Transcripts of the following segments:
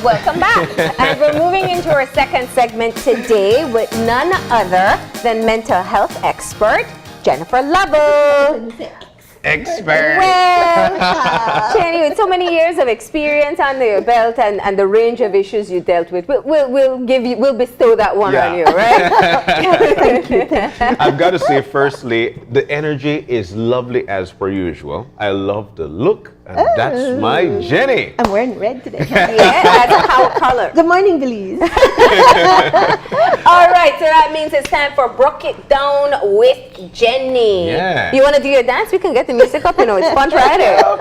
Welcome back. And we're moving into our second segment today with none other than mental health expert, Jennifer Lovell. Expert. Well, Jenny, with so many years of experience under your belt and the range of issues you dealt with, we'll bestow that one on you, right? Thank you. I've got to say, firstly, the energy is lovely as per usual. I love the look, and that's my Jenny. I'm wearing red today. Yeah, that's how color. Good morning, Belize. All right, so that means it's time for Bruk It Down with Jenny. Yeah. You want to do your dance? We can get the music up. You know, it's fun Friday. All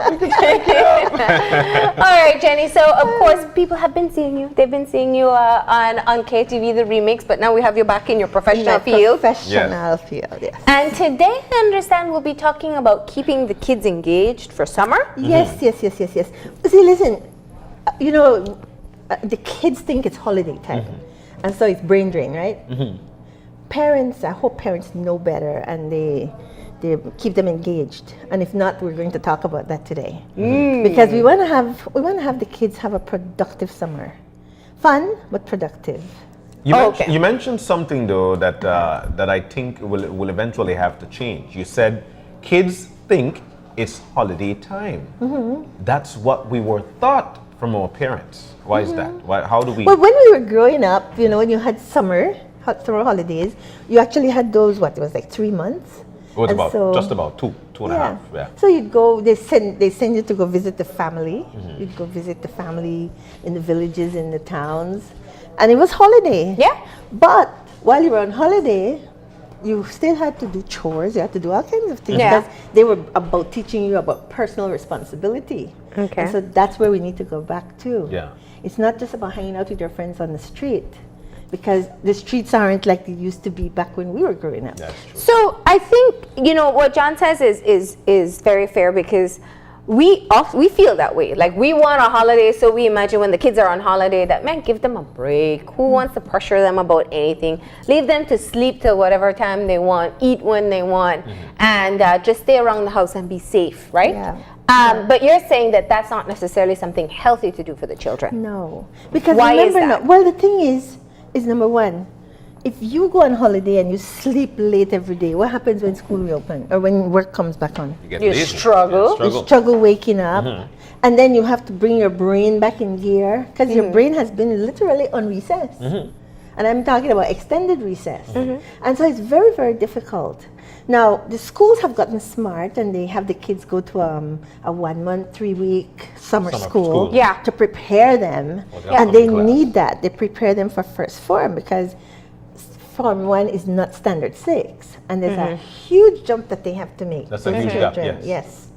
right, Jenny. So, of course, people have been seeing you. They've been seeing you on KTV, the remix, but now we have you back in your professional field. Professional field, yes. And today, I understand we'll be talking about keeping the kids engaged for summer. Yes. See, listen, you know, the kids think it's holiday time, and so it's brain drain, right? Parents, I hope parents know better, and they keep them engaged. And if not, we're going to talk about that today, because we want to have the kids have a productive summer, fun but productive. You mentioned something though that I think will eventually have to change. You said kids think it's holiday time. That's what we were taught from our parents. Why is that? How do we? Well, when we were growing up, you know, when you had summer holidays, you actually had those. It was like 3 months. It was just about two and a half. Yeah. So you'd go. They send you to go visit the family. You'd go visit the family in the villages, in the towns, and it was holiday. Yeah. But while you were on holiday, you still had to do chores. You had to do all kinds of things because they were about teaching you about personal responsibility. Okay. And so that's where we need to go back to. Yeah. It's not just about hanging out with your friends on the street, because the streets aren't like they used to be back when we were growing up. That's true. So I think, you know, what John says is very fair, because we feel that way. Like, we want a holiday, so we imagine when the kids are on holiday that, man, give them a break. Who wants to pressure them about anything? Leave them to sleep till whatever time they want, eat when they want, and just stay around the house and be safe, right? Yeah. But you're saying that that's not necessarily something healthy to do for the children. No, because Why is remember, that? well, the thing is number one, if you go on holiday and you sleep late every day, what happens when school reopens or when work comes back on? You struggle. You struggle waking up, and then you have to bring your brain back in gear, because your brain has been literally on recess. And I'm talking about extended recess. And so it's very, very difficult. Now, the schools have gotten smart, and they have the kids go to a 1 month, 3 week summer school. Yeah. To prepare them. Yeah. And they need that. They prepare them for first form, because Form 1 is not standard 6. And there's a huge jump that they have to make. That's a huge gap, yes. Yes.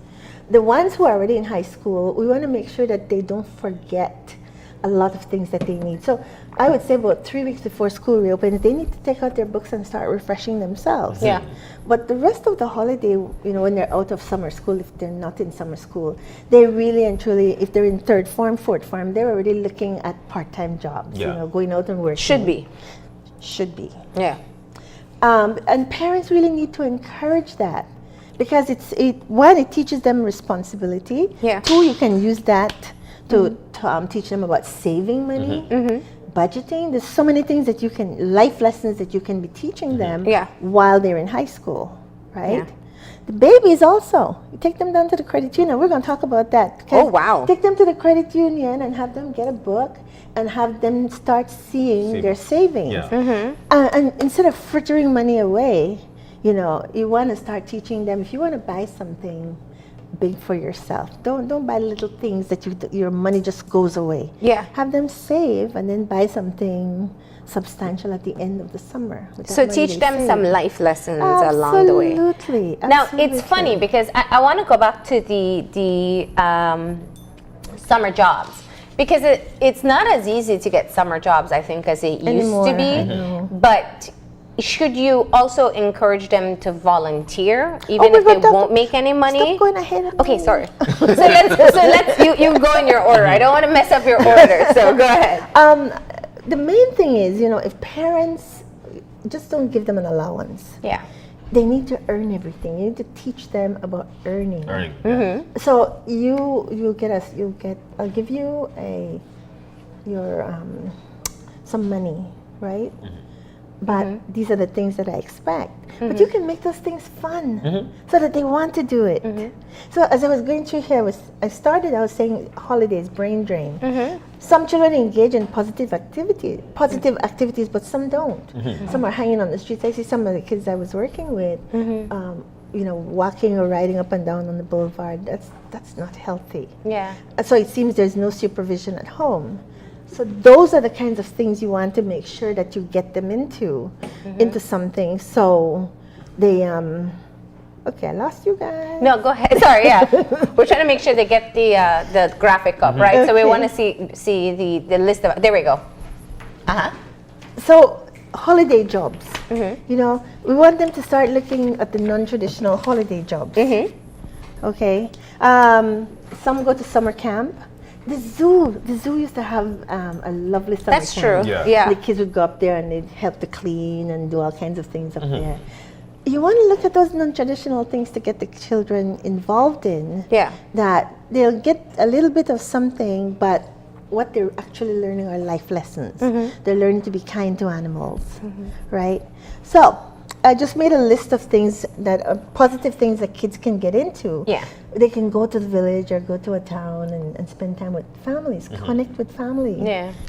The ones who are already in high school, we want to make sure that they don't forget a lot of things that they need. So I would say about 3 weeks before school reopens, they need to take out their books and start refreshing themselves. Yeah. But the rest of the holiday, you know, when they're out of summer school, if they're not in summer school, they really and truly, if they're in third form, fourth form, they're already looking at part-time jobs, you know, going out and working. Should be. Yeah. And parents really need to encourage that, because one, it teaches them responsibility. Yeah. 2, you can use that to teach them about saving money, budgeting. There's so many things that life lessons that you can be teaching them while they're in high school, right? Yeah. The babies also, you take them down to the credit union. We're going to talk about that. Oh, wow. Take them to the credit union and have them get a book and have them start seeing their savings. Yeah. And instead of frittering money away, you know, you want to start teaching them, if you want to buy something big for yourself, don't buy little things that your money just goes away. Yeah. Have them save and then buy something substantial at the end of the summer. So teach them some life lessons along the way. Absolutely. Now, it's funny, because I want to go back to the summer jobs, because it's not as easy to get summer jobs, I think, as it used to be. But should you also encourage them to volunteer, even if they won't make any money? Stop going ahead of Okay, me. sorry. So let's you go in your order. I don't want to mess up your order, so go ahead. The main thing is, you know, if parents just don't give them an allowance. Yeah. They need to earn everything. You need to teach them about earning. Yeah. So I'll give you some money, right? But these are the things that I expect. But you can make those things fun so that they want to do it. So as I was going through here, I was saying holidays, brain drain. Some children engage in positive activities, but some don't. Some are hanging on the streets. I see some of the kids I was working with, walking or riding up and down on the boulevard. That's not healthy. Yeah. So it seems there's no supervision at home. So those are the kinds of things you want to make sure that you get them into something. So they okay, I lost you guys. No, go ahead. Sorry, yeah. We're trying to make sure they get the graphic up, right? So we want to see the list of. There we go. So holiday jobs. We want them to start looking at the non-traditional holiday jobs. Okay. Some go to summer camp. The zoo used to have a lovely summer That's camp. true. Yeah. The kids would go up there and they'd help to clean and do all kinds of things up there. You want to look at those non-traditional things to get the children involved in. Yeah. That they'll get a little bit of something, but what they're actually learning are life lessons. They're learning to be kind to animals, right? So I just made a list of things that are positive things that kids can get into. Yeah. They can go to the village or go to a town and spend time with families, connect with family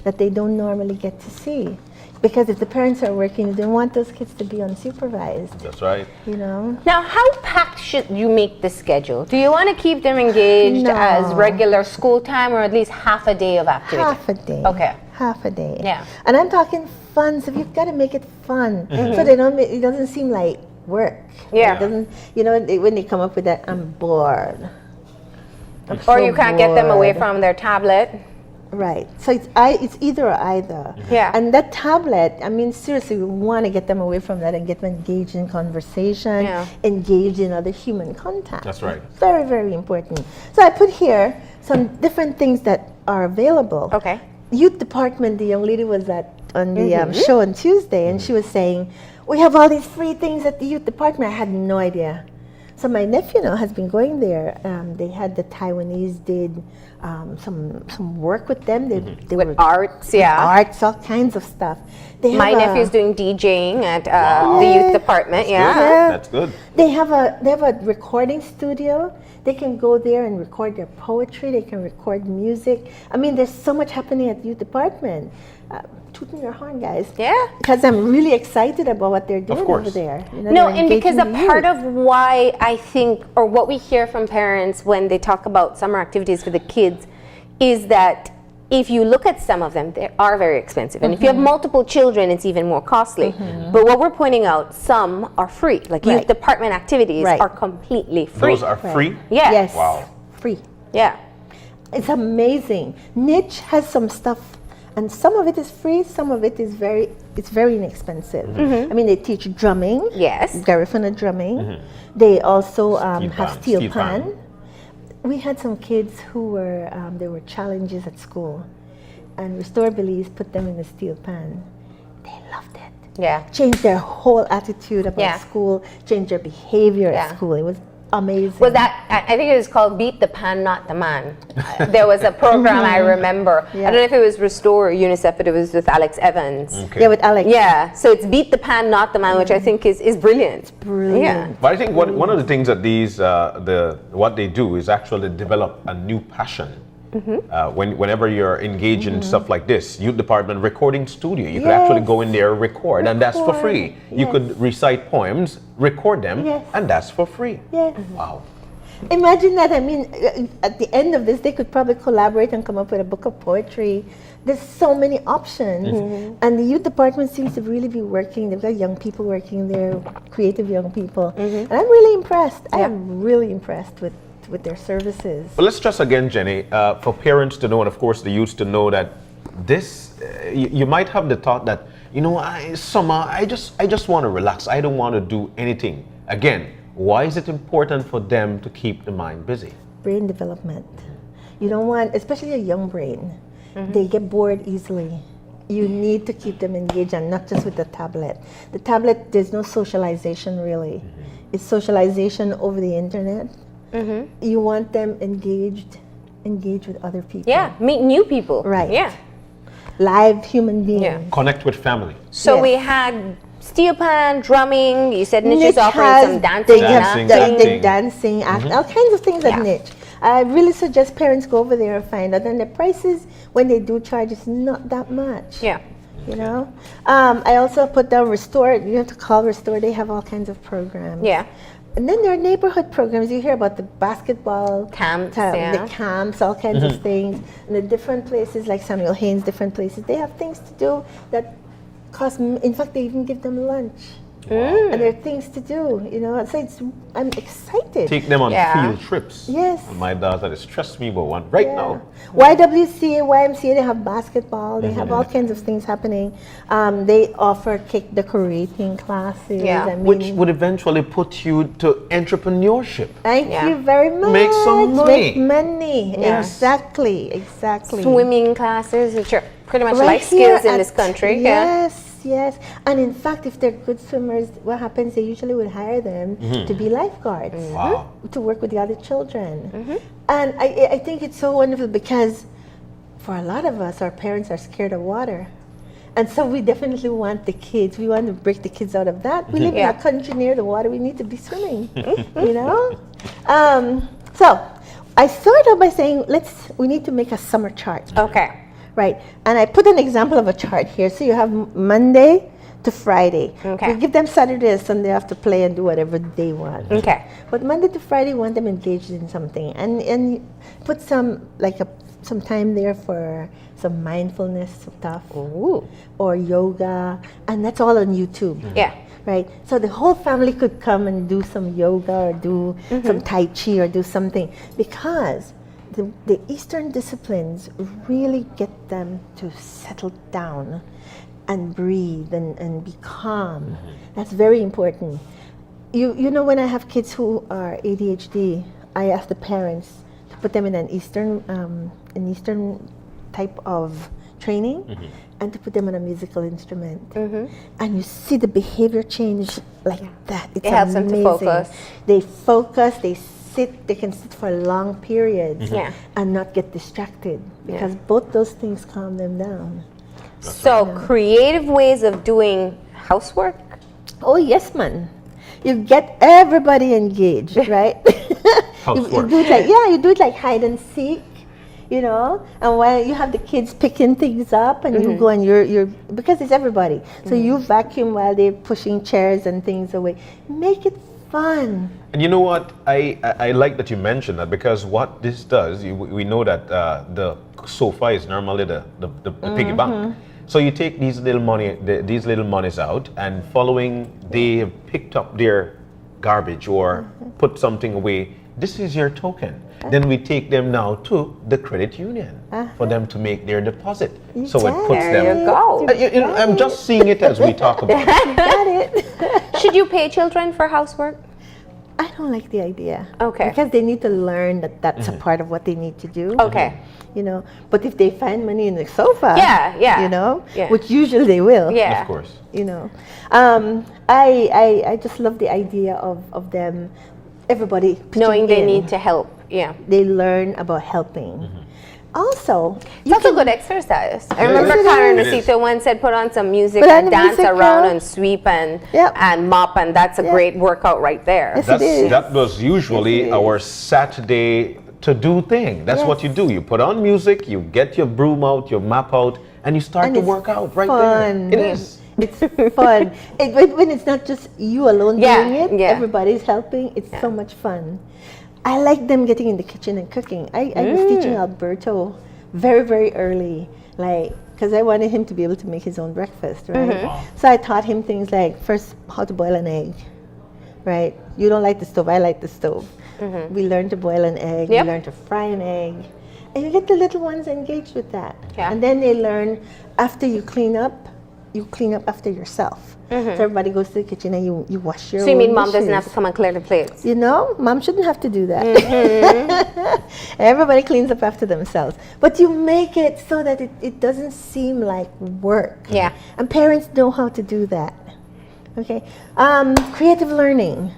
that they don't normally get to see. Because if the parents are working, they want those kids to be unsupervised. That's right. Now, how packed should you make the schedule? Do you want to keep them engaged as regular school time, or at least half a day of activity? Half a day. Okay. Half a day. Yeah. And I'm talking fun, so you've got to make it fun. So they don't it doesn't seem like work. Yeah. It doesn't, when they come up with that, I'm bored. Or you can't get them away from their tablet. Right. So it's either or either. Yeah. And that tablet, I mean, seriously, we want to get them away from that and get them engaged in conversation, engaged in other human contact. That's right. Very, very important. So I put here some different things that are available. Okay. Youth department, the young lady was on the show on Tuesday, and she was saying, we have all these free things at the youth department. I had no idea. So my nephew now has been going there. They had the Taiwanese did some work with them. They With were arts, arts, all kinds of stuff. My nephew's doing DJing at the youth department. That's good. They have a recording studio. They can go there and record their poetry. They can record music. I mean, there's so much happening at the youth department. Tooting your horn, guys. Yeah. Because I'm really excited about what they're doing over there. No, and because a part of why I think, or what we hear from parents when they talk about summer activities for the kids, is that if you look at some of them, they are very expensive. And if you have multiple children, it's even more costly. But what we're pointing out, some are free. Like youth department activities are completely free. Those are free? Yeah. Yes. Wow. Free. Yeah. It's amazing. Niche has some stuff, and some of it is free, some of it is very inexpensive. I mean, they teach drumming. Yes. Garifuna drumming. They also have steel pan. We had some kids who were, there were challenges at school, and Restore Belize put them in the steel pan. They loved it. Yeah. Changed their whole attitude about school, changed their behavior at school. It was amazing. Was that, I think it was called Beat the Pan, Not the Man. There was a program I remember. I don't know if it was Restore or UNICEF, but it was with Alex Evans. Okay. Yeah, with Alex. Yeah, so it's Beat the Pan, Not the Man, which I think is brilliant. Brilliant. Yeah. But I think one of the things that these, what they do is actually develop a new passion. Whenever you're engaged in stuff like this, youth department recording studio, you could actually go in there, record, and that's for free. You could recite poems, record them, and that's for free. Yes. Wow. Imagine that. I mean, at the end of this, they could probably collaborate and come up with a book of poetry. There's so many options. And the youth department seems to really be working. They've got young people working there, creative young people. And I'm really impressed. I am really impressed with their services. But let's stress again, Jenny, for parents to know, and of course the youth to know that this, you might have the thought that, summer, I just want to relax. I don't want to do anything. Again, why is it important for them to keep the mind busy? Brain development. You don't want, especially a young brain, they get bored easily. You need to keep them engaged, and not just with the tablet. The tablet, there's no socialization really. It's socialization over the internet. You want them engaged with other people. Yeah, meet new people. Right. Yeah. live human being. Yeah. Connect with family. So Yes. we had steel pan, drumming. You said Niche is Niche offering has- some dancing. They and have Dancing, the acting. dancing, act, all kinds of things at Yeah. Niche. I really suggest parents go over there and find out. And the prices, when they do charge, is not that much. Yeah. You know, I also put down Restore. You have to call Restore. They have all kinds of programs. Yeah. And then there are neighborhood programs. You hear about the basketball Camps, the yeah. camps, all kinds of things. And the different places like Samuel Haynes, different places. They have things to do that cost. In fact, they even give them lunch. And there are things to do. You know, so I'm excited. Take them on Yeah. field trips. Yes. And my daughter is stressed me about one right now. YWCA, YMCA, they have basketball. They have all kinds of things happening. They offer cake decorating classes. Yeah. I mean, Which would eventually put you to entrepreneurship. thank Yeah. you very much. Make some Make money. money. Yes. Exactly. Swimming classes, which are pretty much Right life here skills in at- this country. Yeah. Yes. And in fact, if they're good swimmers, what happens? They usually would hire them to be lifeguards. Wow. To work with the other children. And I think it's so wonderful because for a lot of us, our parents are scared of water. And so we definitely want the kids, we want to break the kids out of that. We live Yeah. in a country near the water, we need to be swimming, you know? So I started out by saying, we need to make a summer chart. Okay. Right, and I put an example of a chart here. So you have Monday to Friday. Okay. We give them Saturday and Sunday off to play and do whatever they want. Okay. But Monday to Friday, we want them engaged in something, and put some some time there for some mindfulness stuff Ooh. or yoga, and that's all on YouTube. Yeah. Right, so the whole family could come and do some yoga or do some Tai Chi or do something because the Eastern disciplines really get them to settle down and breathe and be calm. That's very important. You know, when I have kids who are ADHD, I ask the parents to put them in an Eastern type of training and to put them on a musical instrument. And you see the behavior change like that. It's It helps them to amazing. focus. They focus, they can sit for long periods Yeah. and not get distracted because both those things calm them down. So creative ways of doing housework. Oh yes, man. You get everybody engaged, right? you Housework. do it like you do it like hide and seek, you know. And while you have the kids picking things up, and you go and you're because it's everybody. So you vacuum while they're pushing chairs and things away. Make it fun. And you know what? I like that you mentioned that because what this does, we know that the sofa is normally the piggy bank. So you take these little monies out, and following they have picked up their garbage or put something away. This is your token. Then we take them now to the credit union for them to make their deposit. So it puts There them. you go. I'm just seeing it as we talk about it. Got it. Should you pay children for housework? I don't like the idea. Okay. Because they need to learn that that's a part of what they need to do. Okay. You know, but if they find money in the sofa, Yeah. you know, Yeah. which usually they will. Yeah. Of course. You know, I just love the idea of them, everybody Knowing pitching they in. need to help. Yeah. They learn about helping. Also, It's also good exercise. I remember it Karen is. Rosita once said put on some music Put on and the dance music, around girl. and sweep and Yep. and mop, and that's a great workout right there. Yes, it is. That was usually Yes, it is. our Saturday to do thing. That's what you do. You put on music, you get your broom out, your map out, and you start And to it's work out right fun. there. It is. It's fun. When it's not just you alone Yeah, doing it, yeah. everybody's helping. It's so much fun. I like them getting in the kitchen and cooking. I was teaching Alberto very, very early, like, because I wanted him to be able to make his own breakfast, right? So I taught him things like, first, how to boil an egg, right? You don't like the stove, I like the stove. We learn to boil an egg, Yep. we learn to fry an egg. And you get the little ones engaged with that. Yeah. And then they learn, after you clean up after yourself. So everybody goes to the kitchen and you wash your So you mean own mom doesn't have dishes. to come and clear the plates? You know, mom shouldn't have to do that. Everybody cleans up after themselves. But you make it so that it doesn't seem like work. Yeah. And parents know how to do that. Okay. Creative learning.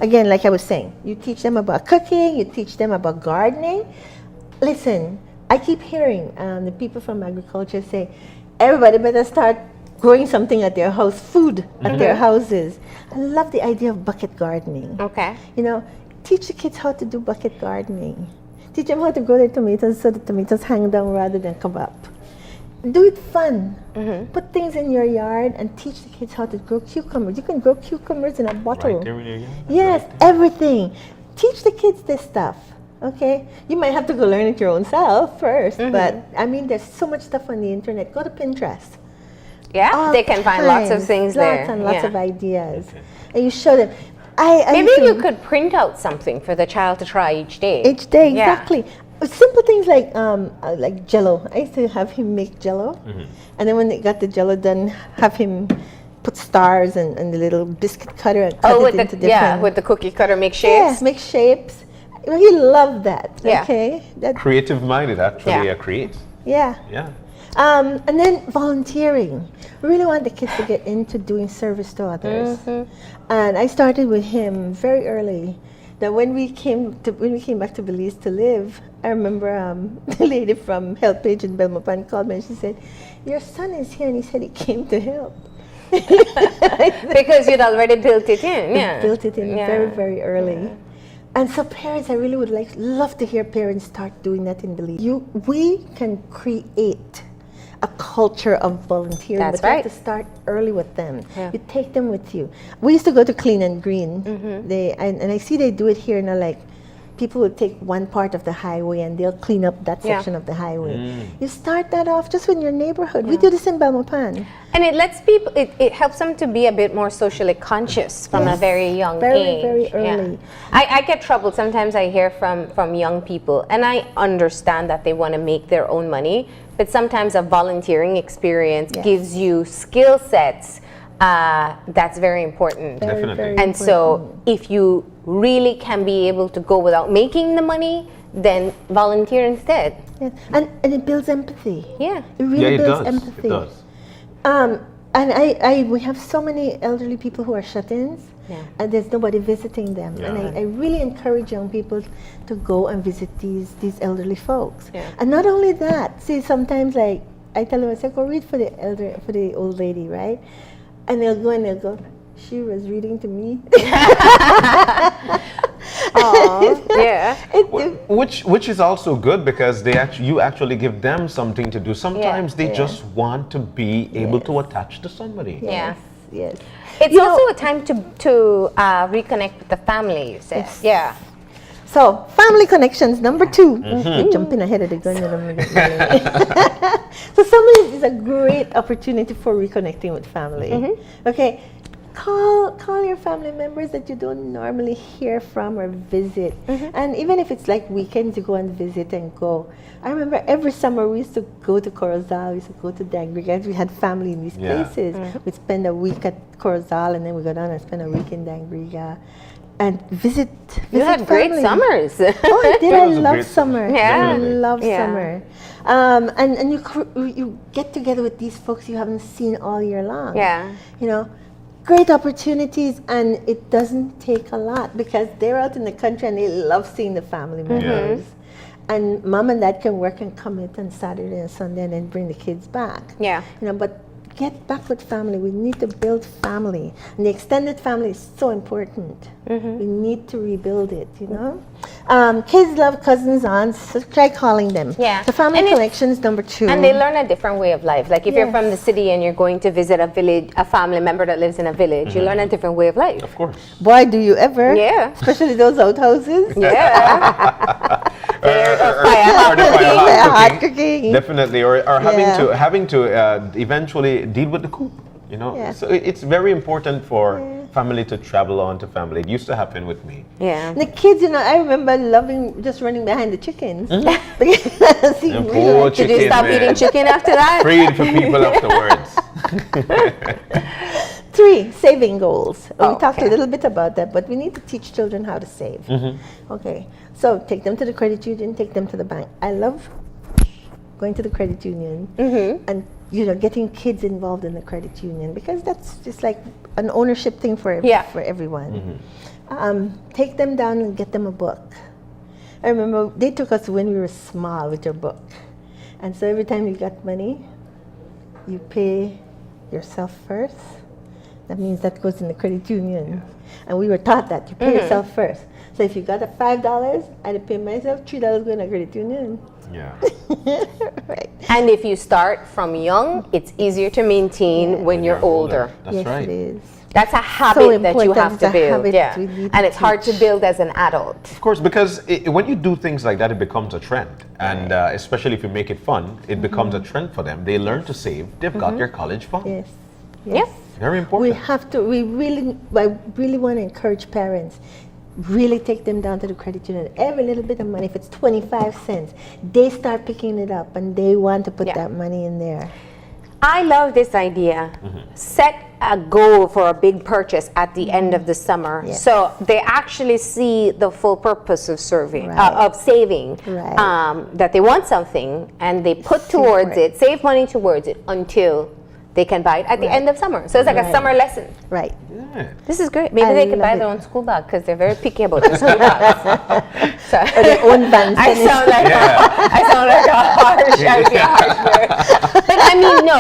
Again, like I was saying, you teach them about cooking, you teach them about gardening. Listen, I keep hearing the people from agriculture say, everybody better start growing something at their house, food at their houses. I love the idea of bucket gardening. Okay. You know, teach the kids how to do bucket gardening. Teach them how to grow their tomatoes so the tomatoes hang down rather than come up. Do it fun. Put things in your yard and teach the kids how to grow cucumbers. You can grow cucumbers in a bottle. Right there in your yard. Yes, Right. everything. Teach the kids this stuff. Okay, you might have to go learn it your own self first, but I mean, there's so much stuff on the internet. Go to Pinterest. Yeah, All they can find lots of kinds, things lots there. and lots Yeah. of ideas, Okay. and you show them. I Maybe used to- you could print out something for the child to try each day. each day Yeah. exactly. Simple things like Jello. I used to have him make Jello, and then when they got the Jello done, have him put stars and the little biscuit cutter and cut with it into the different. with the cookie cutter make Yeah, shapes. make shapes. He loved that. Yeah. Okay, that Creative minded actually Yeah. creates. yeah. Yeah. And then volunteering. We really want the kids to get into doing service to others. And I started with him very early. That when we came back to Belize to live, I remember the lady from HelpAge in Belmopan called me and she said, "Your son is here," and he said he came to help. Because you'd already built it in. Yeah. Built it in Yeah. very, very early. And so parents, I really would love to hear parents start doing that in Belize. We can create a culture of volunteering, That's but you right. have to start early with them. Yeah. You take them with you. We used to go to Clean and Green. And I see they do it here now, like people will take one part of the highway and they'll clean up that Yeah. section of the highway. You start that off just in your neighborhood. We do this in Belmopan. And it lets people, it helps them to be a bit more socially conscious from a Yes, very young very, age. very Yeah. early. I get troubled. Sometimes I hear from young people, and I understand that they want to make their own money, but sometimes a volunteering experience Yes. gives you skill sets that's very important. Very, Definitely. very And so important. if you really can be able to go without making the money, then volunteer instead. Yes. And it builds empathy. Yeah. It really Yeah, it builds does. empathy. It does. And we have so many elderly people who are shut-ins, Yeah. and there's nobody visiting them. And Yeah. I really encourage young people to go and visit these elderly folks. Yeah. And not only that, see, sometimes like I tell them, I say, go read for the old lady, right? And they'll go and they'll go, she was reading to me. Oh, yeah. Which is also good because you actually give them something to do. Sometimes they Yeah. just want to be able to attach to somebody. Yeah. Yes. It's You also know- a time to reconnect with the family, you said. Yes. Yeah. So, family connections, number 2. You're jumping ahead of the gun. You know, so, family is a great opportunity for reconnecting with family. Okay, call your family members that you don't normally hear from or visit. And even if it's like weekends, you go and visit and go. I remember every summer we used to go to Corozal, we used to go to Dangriga. We had family in these Yeah. places. We'd spend a week at Corozal and then we go down and spend a week in Dangriga. And visit You had great family. summers. Oh, I did. That I was a love great summer. Yeah. I love Yeah. summer. And you get together with these folks you haven't seen all year long. Yeah. You know, great opportunities, and it doesn't take a lot because they're out in the country and they love seeing the family members. And mom and dad can work and commit on Saturday and Sunday and then bring the kids back. Yeah. You know, but get back with family. We need to build family. And the extended family is so important. We need to rebuild it, you know. Kids love cousins, aunts, so try calling them. Yeah. The family And it's- connections, number 2. And they learn a different way of life. Like if you're Yes. from the city and you're going to visit a village, a family member that lives in a village, you learn a different way of life. Of course. Boy, do you ever. Yeah. Especially those outhouses. Yeah. Or the Hot cooking. Definitely, or Yeah. having to eventually deal with the coop. You know, Yeah. so it's very important for family to travel on to family. It used to happen with me. Yeah. The kids, you know, I remember loving just running behind the chickens. Because you And really poor like to Did you chicken, stop man. eating chicken after that? Freed for people afterwards. 3, saving goals. We talked a Okay. little bit about that, but we need to teach children how to save. Okay, so take them to the credit union, take them to the bank. I love going to the credit union and getting kids involved in the credit union because that's just like an ownership thing for Yeah. for everyone. Take them down and get them a book. I remember they took us when we were small with your book. And so every time you got money, you pay yourself first. That means that goes in the credit union. And we were taught that you pay yourself first. So if you got a $5, I'd pay myself $3 going to credit union. Yeah. Right. And if you start from young, it's easier to maintain when you're older. That's Yes, right. it is. That's a habit that you important. have It's to a build. habit Yeah. we need And to it's hard to teach. build as an adult. Of course, because when you do things like that, it becomes a trend. And especially if you make it fun, it becomes a trend for them. They learn to save. They've got their college fund. Yes. Yep. Very We important. have to, I really want to encourage parents, really take them down to the credit union. Every little bit of money, if it's 25 cents, they start picking it up and they want to put that money in there. I love this idea. Set a goal for a big purchase at the end of the summer, Yes. so they actually see the full purpose of serving, Right. of saving. Right. That they want something and they put Save towards for it. it, save money towards it until they can buy it at the end of summer. So it's like a Right. summer lesson. Right. Yeah. This is great. Maybe I they could love buy it. their own school bag because they're very picky about their school bags. So, Or their own vans. I sound like I sound like a harsh, but I mean, no,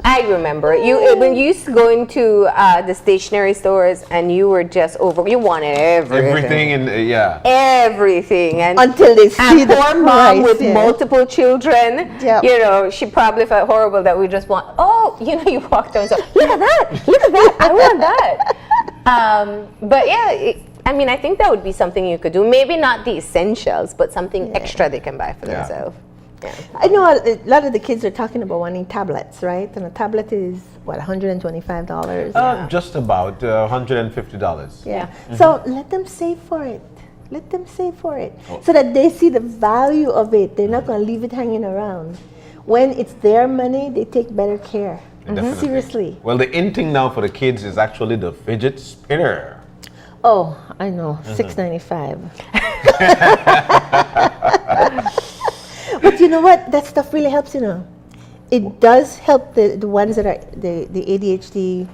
I remember you when you used to go into the stationery stores and you were just you wanted Everything in, everything, and Until they see and the poor mom price, with yeah. multiple children, Yep. you know, she probably felt horrible that we just want. Oh, you know, you walked down and said, "Look at that! I want that." But yeah. I mean, I think that would be something you could do. Maybe not the essentials, but something extra they can buy for themselves. Yeah. I know a lot of the kids are talking about wanting tablets, right? And a tablet is, what, $125? just about $150. Yeah. So let them save for it. Let them save for it. So that they see the value of it. They're not going to leave it hanging around. When it's their money, they take better care. Definitely. Seriously. Well, the in thing now for the kids is actually the fidget spinner. Oh, I know. $6.95. But you know what? That stuff really helps, you know. It does help the ones that are the ADHD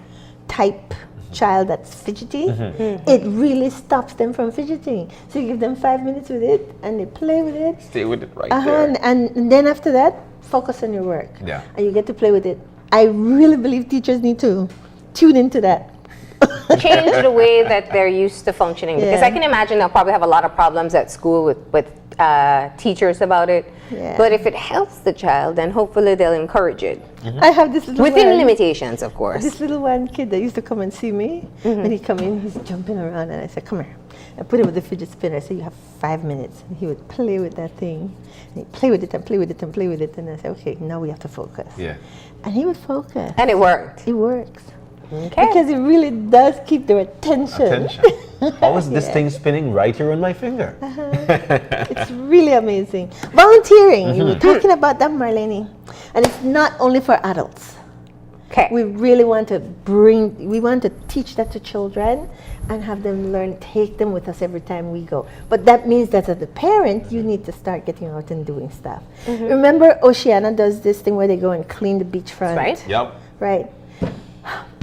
type child that's fidgety. It really stops them from fidgeting. So you give them 5 minutes with it and they play with it. Stay with it right there. And then after that, focus on your work. Yeah. And you get to play with it. I really believe teachers need to tune into that. Change the way that they're used to functioning, because Yeah. I can imagine they'll probably have a lot of problems at school with teachers about it. Yeah. But if it helps the child, then hopefully they'll encourage it I have this little within one. limitations, of course. This little one kid that used to come and see me, when he come in, he's jumping around, and I said, "Come here." I put him with the fidget spinner. I said, "You have 5 minutes." And he would play with that thing. And he'd play with it and play with it and play with it. And I said, "Okay, now we have to focus." Yeah. And he would focus. And it worked. It works. Okay. Because it really does keep their attention. Attention. How is this thing spinning right here on my finger? It's really amazing. Volunteering, you were talking about that, Marlene. And it's not only for adults. Okay. We really want to teach that to children and have them learn, take them with us every time we go. But that means that as a parent, you need to start getting out and doing stuff. Remember Oceana does this thing where they go and clean the beachfront? Right. Yep. Right.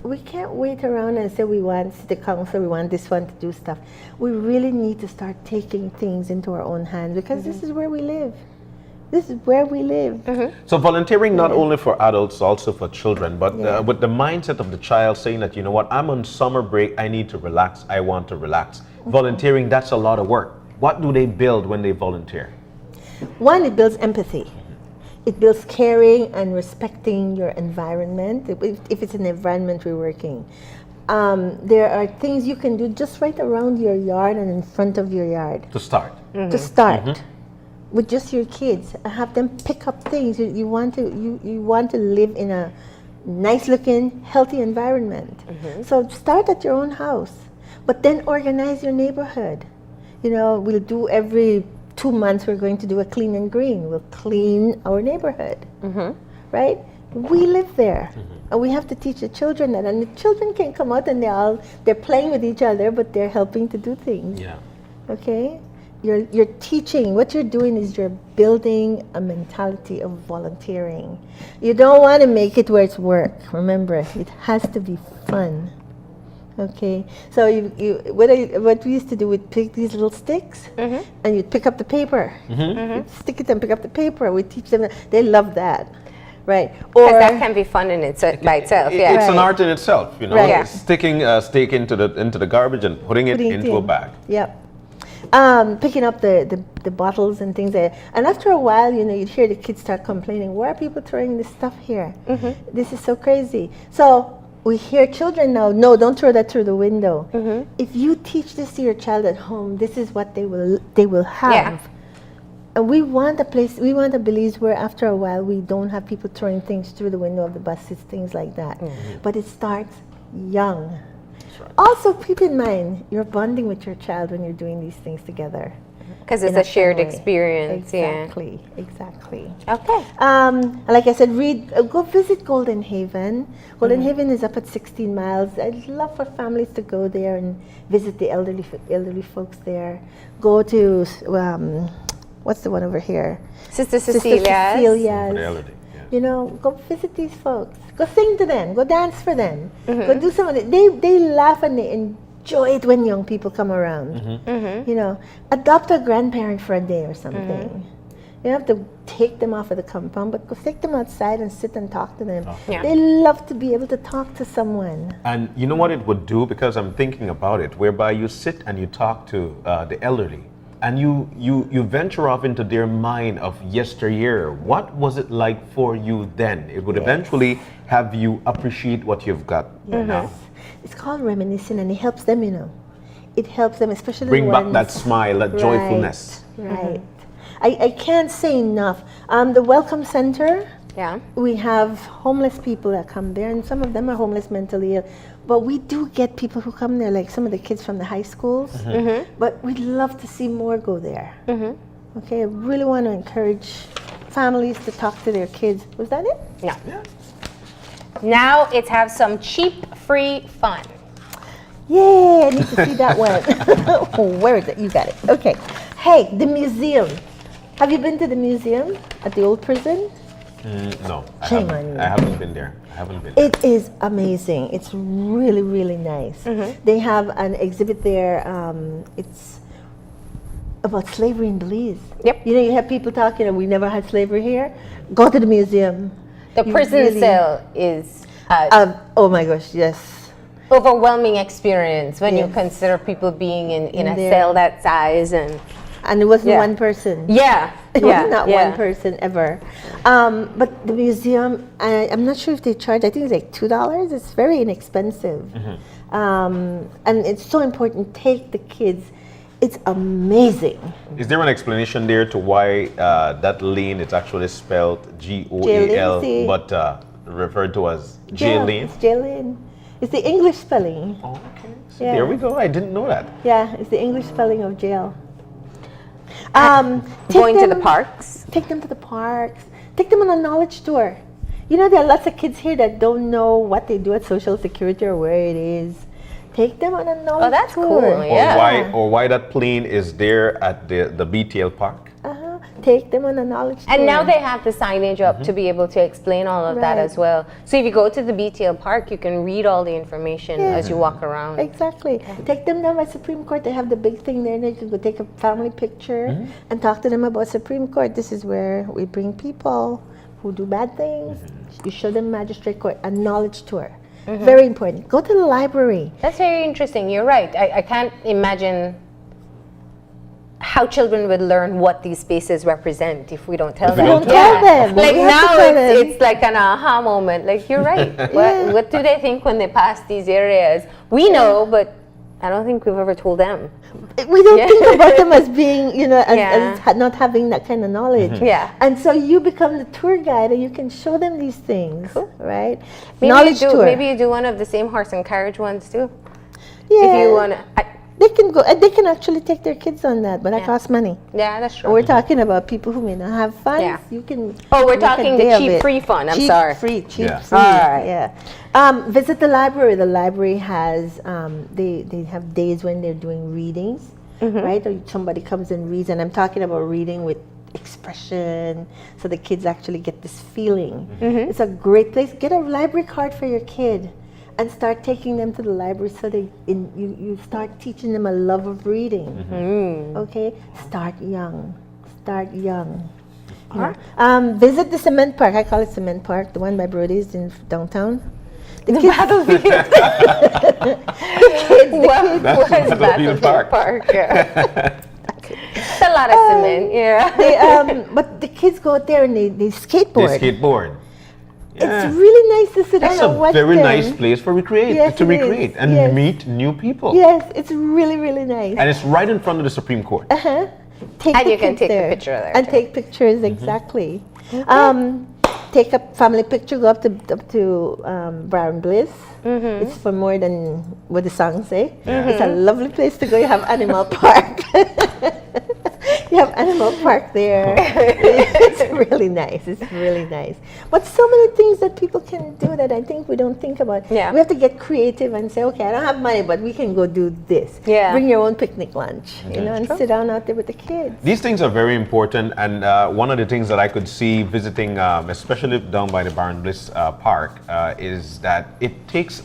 We can't wait around and say we want city council, we want this one to do stuff. We really need to start taking things into our own hands because this is where we live. This is where we live. So volunteering not only for adults, also for children, but with the mindset of the child saying that, you know what, I'm on summer break, I need to relax, I want to relax. Volunteering, that's a lot of work. What do they build when they volunteer? One, it builds empathy. It builds caring and respecting your environment, if it's an environment we're working. There are things you can do just right around your yard and in front of your yard. To start. To start with just your kids. Have them pick up things. You want to live in a nice looking, healthy environment. So start at your own house, but then organize your neighborhood. You know, we'll do every 2 months we're going to do a clean and green. We'll clean our neighborhood, right? We live there, and we have to teach the children that. And the children can come out and they're playing with each other, but they're helping to do things. Yeah. Okay, you're teaching. What you're doing is you're building a mentality of volunteering. You don't want to make it where it's work. Remember, it has to be fun. Okay, so what we used to do, we'd pick these little sticks, and you'd pick up the paper. You'd stick it and pick up the paper. We teach them. They love that, right? Because that can be fun in by itself. Yeah, It's an art in itself, you know. Right. Yeah. Sticking a steak into the garbage and putting it into a bag. Yep. Picking up the bottles and things like that. And after a while, you know, you'd hear the kids start complaining, why are people throwing this stuff here? This is so crazy. So we hear children now, no, don't throw that through the window. If you teach this to your child at home, this is what they will have. Yeah. And we want a Belize where after a while we don't have people throwing things through the window of the buses, things like that. But it starts young. Right. Also, keep in mind, you're bonding with your child when you're doing these things together. Because it's a shared experience. Exactly, exactly. Okay. Like I said, go visit Golden Haven. Golden Haven is up at 16 miles. I'd love for families to go there and visit the elderly folks there. Go to, what's the one over here? Sister Cecilia's. For the elderly, yeah. You know, go visit these folks. Go sing to them. Go dance for them. Go do some of it. They laugh and they enjoy it when young people come around. You know, adopt a grandparent for a day or something. You don't have to take them off of the compound, but go take them outside and sit and talk to them. Yeah. They love to be able to talk to someone. And you know what it would do, because I'm thinking about it, whereby you sit and you talk to the elderly, and you venture off into their mind of yesteryear. What was it like for you then? It would eventually have you appreciate what you've got now. It's called reminiscing, and it helps them, you know. It helps them, especially Bring the back ones, that smile, that joyfulness. Right. I can't say enough. The Welcome Center, Yeah. we have homeless people that come there, and some of them are homeless mentally ill. But we do get people who come there, like some of the kids from the high schools. But we'd love to see more go there. Okay, I really want to encourage families to talk to their kids. Was that it? No. Yeah. Now it's have some cheap, free fun. Yay, I need to see that one. Oh, where is it? You got it. Okay. Hey, the museum. Have you been to the museum at the old prison? No, Shame on you. I haven't been there. It is amazing. It's really, really nice. They have an exhibit there. It's about slavery in Belize. Yep. You know, you have people talking, we never had slavery here. Go to the museum. The You prison really- cell is Oh my gosh, yes. overwhelming experience when you Yes. consider people being in a there. cell that size and And it wasn't Yeah. one person. yeah, It yeah, was not yeah. one person ever. But the museum, I'm not sure if they charge, I think it's like $2. It's very inexpensive. And it's so important. Take the kids. It's amazing. Is there an explanation there to why that lane is actually spelled Goal, see. but referred to as Jaylene? It's Jaylene. It's the English spelling. Oh, okay. So Yeah. there we go. I didn't know that. Yeah, it's the English spelling of jail. Going to the them- parks. Take them to the parks. Take them on a knowledge tour. You know, there are lots of kids here that don't know what they do at Social Security or where it is. Take them on a knowledge tour. Oh, that's cool, yeah. Or why that plane is there at the BTL park. Take them on a knowledge tour. And now they have the signage up to be able to explain all of that Right. as well. So if you go to the BTL park, you can read all the information Yeah. as you walk around. Exactly. Take them down by Supreme Court. They have the big thing there. You can go take a family picture and talk to them about Supreme Court. This is where we bring people who do bad things. You show them magistrate court, a knowledge tour. Very important. Go to the library. That's very interesting. You're right. I can't imagine how children would learn what these spaces represent if we don't tell we them. don't tell them. Like We have to now tell them. it's like an aha moment. Like you're right. Yeah. What do they think when they pass these areas? We know, but I don't think we've ever told them. We don't Yeah. think about them as being, you know, Yeah. as not having that kind of knowledge. Yeah. And so you become the tour guide and you can show them these things, Cool. right? Maybe Knowledge you do. tour. Maybe you do one of the same horse and carriage ones too. yeah. If you want to. They can go. They can actually take their kids on that, but that Yeah. costs money. Yeah, that's true. We're talking about people who may not have funds. Yeah. You can. Oh, we're make a talking day the of cheap it. free fun. I'm Cheap, sorry. Free, cheap, Yeah. free. All right. Yeah. Visit the library. The library has. They have days when they're doing readings, right? Or somebody comes and reads, and I'm talking about reading with expression, so the kids actually get this feeling. It's a great place. Get a library card for your kid. and start taking them to the library so you start teaching them a love of reading. Okay, start young. You know. Visit the cement park. I call it cement park, the one by Brody's in downtown. The Battlefield. That's Battlefield Park. Yeah. It's a lot of cement, yeah. But the kids go out there and they skateboard. They skateboard. Yeah. It's really nice to sit That's down and a watch very them. nice place for recreate Yes, to it is. recreate and Yes. meet new people. Yes, it's really, really nice. And it's right in front of the Supreme Court. Take And the you can kids take the there. picture there, And too. take pictures, exactly. Take a family picture, go up to Brown Bliss. It's for more than what the songs say. It's a lovely place to go. You have Animal Park. You have Animal Park there. It's really nice. It's really nice. But so many things that people can do that I think we don't think about. Yeah. We have to get creative and say, okay, I don't have money, but we can go do this. Yeah. Bring your own picnic lunch, you know, and sit down out there with the kids. These things are very important, and one of the things that I could see visiting, especially down by the Barron Bliss Park, is that it takes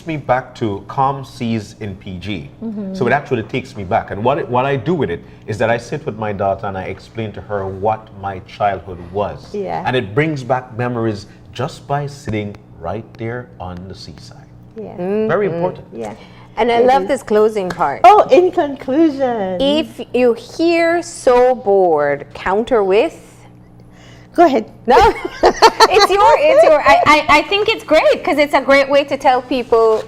me back to calm seas in PG. So it actually takes me back. And what I do with it is that I sit with my daughter and I explain to her what my childhood was. Yeah. And it brings back memories just by sitting right there on the seaside. Yeah. Very important. Yeah. And I love this closing part. Oh, in conclusion. If you hear so bored, counter with. Go ahead. No, it's your. I think it's great because it's a great way to tell people.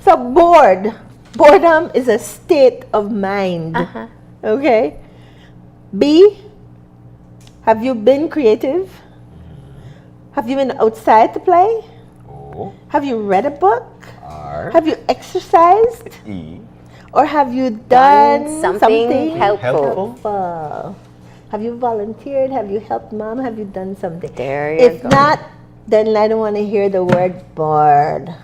So boredom is a state of mind. Okay. B, have you been creative? Have you been outside to play? O, Have you read a book? R, Have you exercised? E, Or have you done something helpful. helpful? Have you volunteered? Have you helped mom? Have you done something? There you If go. not, then I don't want to hear the word bored.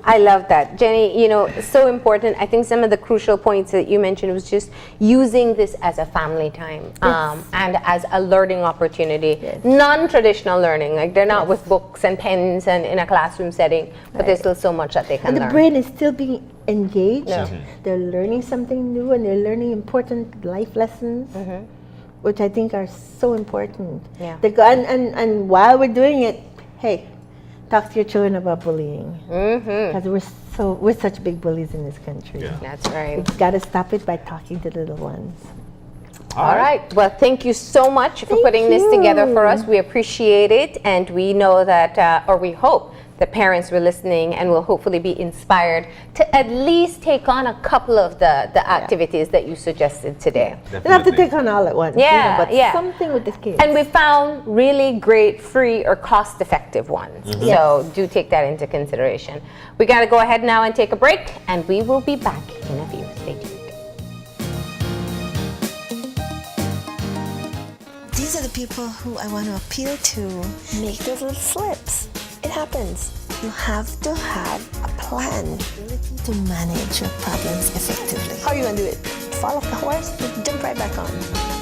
I love that. Jenny, so important. I think some of the crucial points that you mentioned was just using this as a family time and as a learning opportunity. Yes. Non-traditional learning, like they're not with books and pens and in a classroom setting, but there's still so much that they can And the learn. brain is still being engaged. Yeah. They're learning something new and they're learning important life lessons, which I think are so important. Yeah. And while we're doing it, hey, talk to your children about bullying. Because we're such big bullies in this country. Yeah. That's right. We've got to stop it by talking to the little ones. All right. Well, thank you so much for Thank putting this together for you. us. We appreciate it, and we know that, or we hope that parents were listening and will hopefully be inspired to at least take on a couple of the activities that you suggested today. You don't have to take on all at once. Yeah, but yeah. something with the kids. And we found really great, free, or cost-effective ones. So do take that into consideration. We got to go ahead now and take a break, and we will be back in a few. Stay tuned. These are the people who I want to appeal to. Make those little slips. It happens. You have to have a plan to manage your problems effectively. How are you going to do it? Fall off the horse? Jump right back on.